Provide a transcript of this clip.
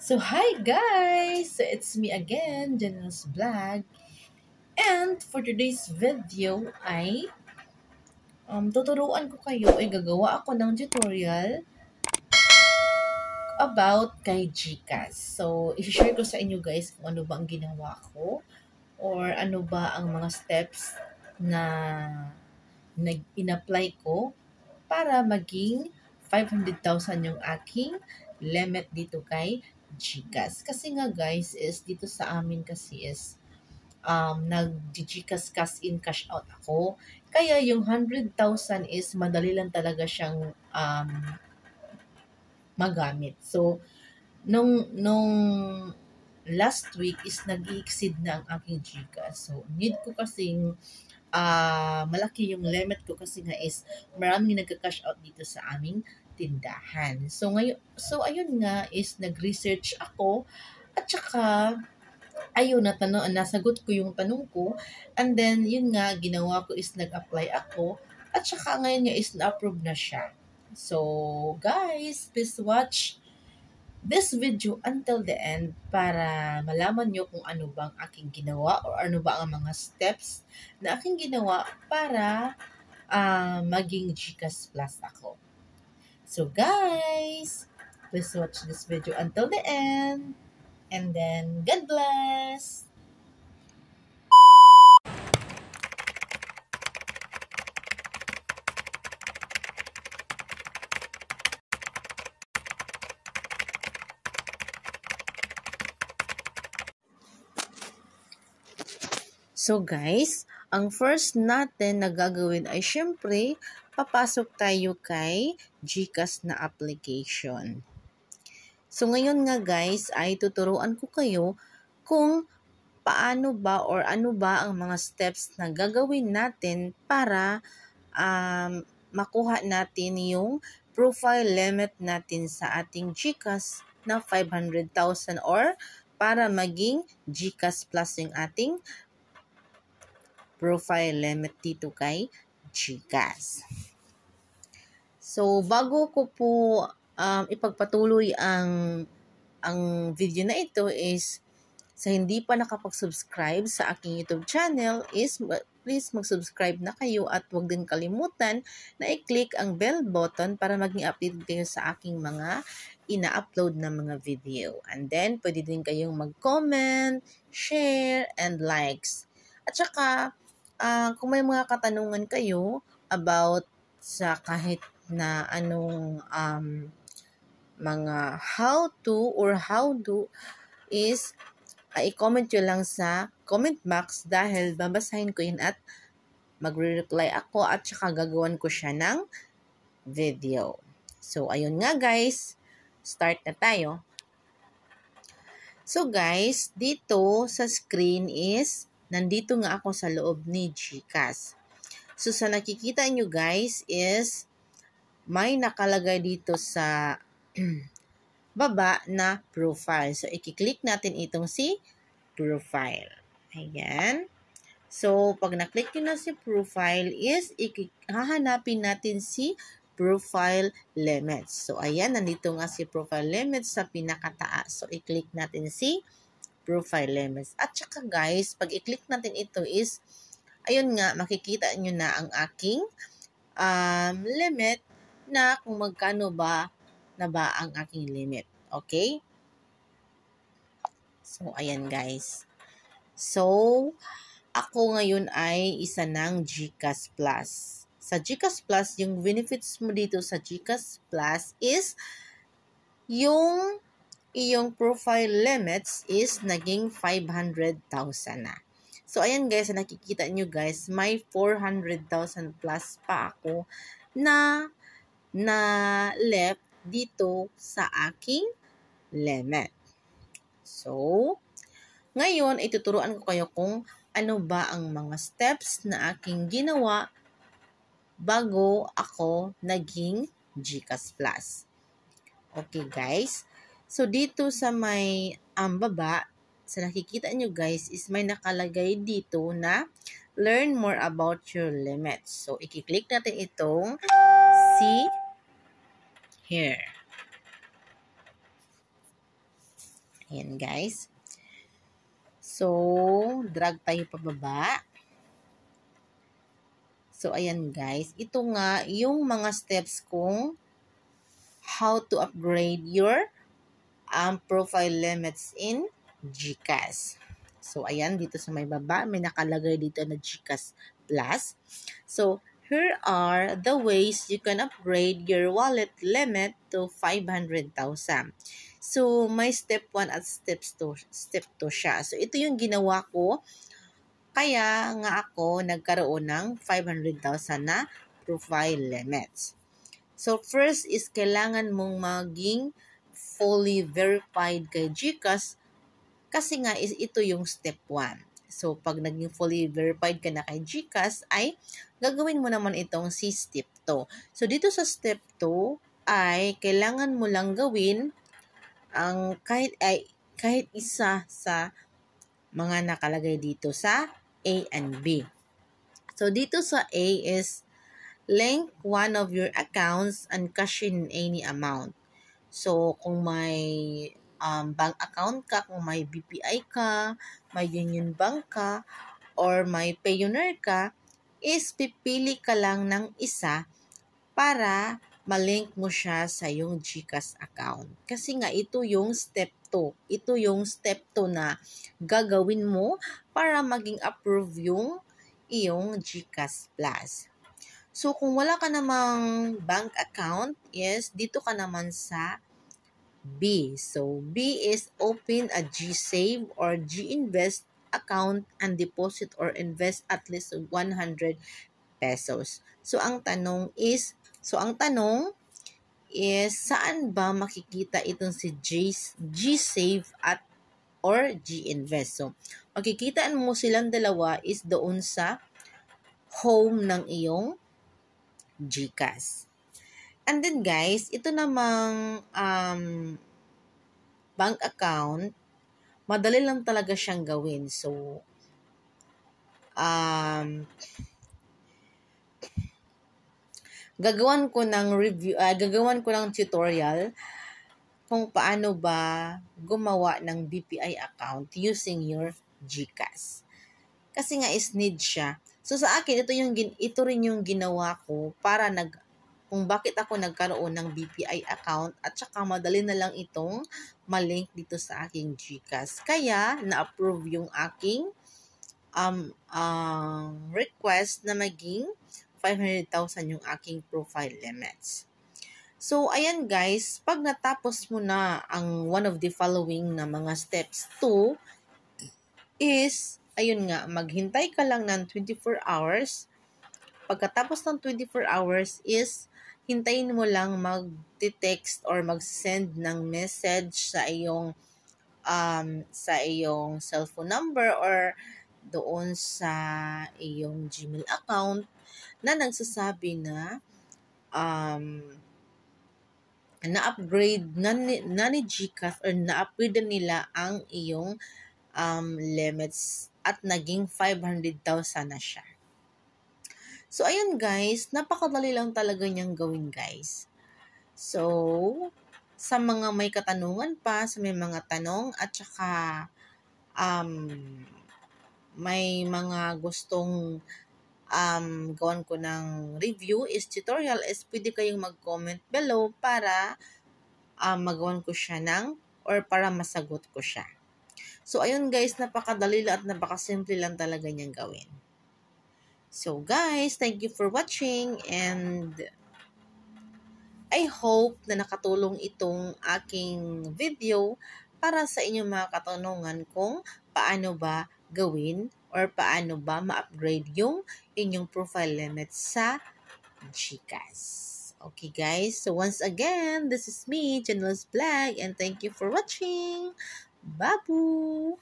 So, hi guys! So, it's me again, Janelle's Vlog. And for today's video ay tuturuan ko kayo ay gagawa ako ng tutorial about kay GCash. So, i-share ko sa inyo guys kung ano ba ang ginawa ko or ano ba ang mga steps na in-apply ko para maging 500,000 yung aking limit dito kay GCash. Kasi nga guys is dito sa amin kasi is nag-GCash cash in cash out ako. Kaya yung 100,000 is madali lang talaga siyang magamit. So, nung last week is nag-exceed na ang aking GCash. So, need ko kasing malaki yung limit ko kasi nga is maraming nagka-cash out dito sa aming tindahan. So ayun nga is nag-research ako at saka ayun nasagot ko yung tanong ko and then yun nga ginawa ko is nag-apply ako at saka ngayon nga is na-approve na siya. So guys, please watch this video until the end para malaman nyo kung ano bang aking ginawa or ano ba ang mga steps na aking ginawa para maging GCash Plus ako. So guys, please watch this video until the end and then God bless! So guys, ang first natin na gagawin ay syempre, papasok tayo kay GCash na application. So ngayon nga guys, ay tuturuan ko kayo kung paano ba or ano ba ang mga steps na gagawin natin para makuha natin yung profile limit natin sa ating GCash na 500,000 or para maging GCash Plus yung ating profile limit dito kay GCash. So, bago ko po ipagpatuloy ang video na ito is sa hindi pa nakapag-subscribe sa aking YouTube channel is please mag-subscribe na kayo at huwag din kalimutan na i-click ang bell button para maging updated kayo sa aking mga ina-upload na mga video. And then, pwede din kayong mag-comment, share, and likes. At saka, kung may mga katanungan kayo about sa kahit na anong mga how to or how do is i-comment nyo lang sa comment box dahil babasahin ko yun at magre-reply ako at saka gagawan ko siya ng video. So, ayun nga guys, start na tayo. So guys, dito sa screen is nandito nga ako sa loob ni GCash. So sa nakikita nyo guys is may nakalagay dito sa baba na profile. So i-click natin itong si profile. Ayan. So pag na-click nyo na si profile is hahanapin natin si profile limits. So ayan, nandito nga si profile limits sa pinakataas. So i-click natin si profile limits. At saka guys, pag i-click natin ito is, ayun nga, makikita nyo na ang aking limit na kung magkano ba na ba ang aking limit. Okay? So, ayan guys. So, ako ngayon ay isa ng GCash Plus. Sa GCash Plus, yung benefits mo dito sa GCash Plus is yung iyong profile limits is naging 500,000 na. So, ayan guys, nakikita nyo guys, may 400,000 plus pa ako na left dito sa aking limit. So, ngayon, ituturuan ko kayo kung ano ba ang mga steps na aking ginawa bago ako naging GCash Plus. Okay guys, so dito sa may baba, sa nakikita nyo guys, is may nakalagay dito na learn more about your limits. So, i-click natin itong see here. Ayan guys. So, drag tayo pababa. So, ayan guys. Ito nga yung mga steps kung how to upgrade your profile limits in GCash. So, ayan, dito sa may baba, may nakalagay dito na GCash Plus. So, here are the ways you can upgrade your wallet limit to 500,000. So, may step 1 at step 2 siya. So, ito yung ginawa ko. Kaya nga ako nagkaroon ng 500,000 na profile limits. So, first is kailangan mong maging fully verified kay GCash kasi nga is ito yung step 1. So, pag naging fully verified ka na kay GCash ay gagawin mo naman itong si step 2. So, dito sa step 2 ay kailangan mo lang gawin ang kahit isa sa mga nakalagay dito sa A and B. So, dito sa A is link one of your accounts and cash in any amount. So, kung may bank account ka, kung may BPI ka, may Union Bank ka, or may Payoneer ka, is pipili ka lang ng isa para malink mo siya sa yung GCash account. Kasi nga, ito yung step 2. Ito yung step 2 na gagawin mo para maging approve yung iyong GCash Plus. So, kung wala ka namang bank account, yes, dito ka naman sa B. So, B is open a GSave or GInvest account and deposit or invest at least 100 pesos. So, ang tanong is saan ba makikita itong si GSave at or GInvest? So, makikitaan mo silang dalawa is doon sa home ng iyong GCash. And then guys, ito namang bank account, madali lang talaga siyang gawin. So, gagawan ko ng tutorial kung paano ba gumawa ng BPI account using your GCash. Kasi nga is need siya. So sa akin, ito rin yung ginawa ko para kung bakit ako nagkaroon ng BPI account at saka madali na lang itong malink dito sa aking GCash. Kaya na-approve yung aking request na maging 500,000 yung aking profile limits. So, ayan guys, pag natapos mo na ang one of the following na mga steps 2 is, ayun nga, maghintay ka lang ng 24 hours. Pagkatapos ng 24 hours is, hintayin mo lang mag-text or mag-send ng message sa iyong cellphone number or doon sa iyong Gmail account na nagsasabi na na-upgrade na ni GCash or na-upgrade na nila ang iyong limits at naging 500,000 na siya. So, ayun guys, napakadali lang talaga niyang gawin guys. So, sa mga may katanungan pa, sa may mga tanong at saka may mga gustong gawan ko ng review is tutorial is pwede kayong mag-comment below para magawan ko siya or para masagot ko siya. So, ayun guys, napakadali lang at napakasimple lang talaga niyang gawin. So, guys, thank you for watching and I hope na nakatulong itong aking video para sa inyong mga katanungan kung paano ba gawin or paano ba ma-upgrade yung inyong profile limit sa GCash. Okay guys, so once again, this is me, Janelle's Vlog, and thank you for watching. Babu!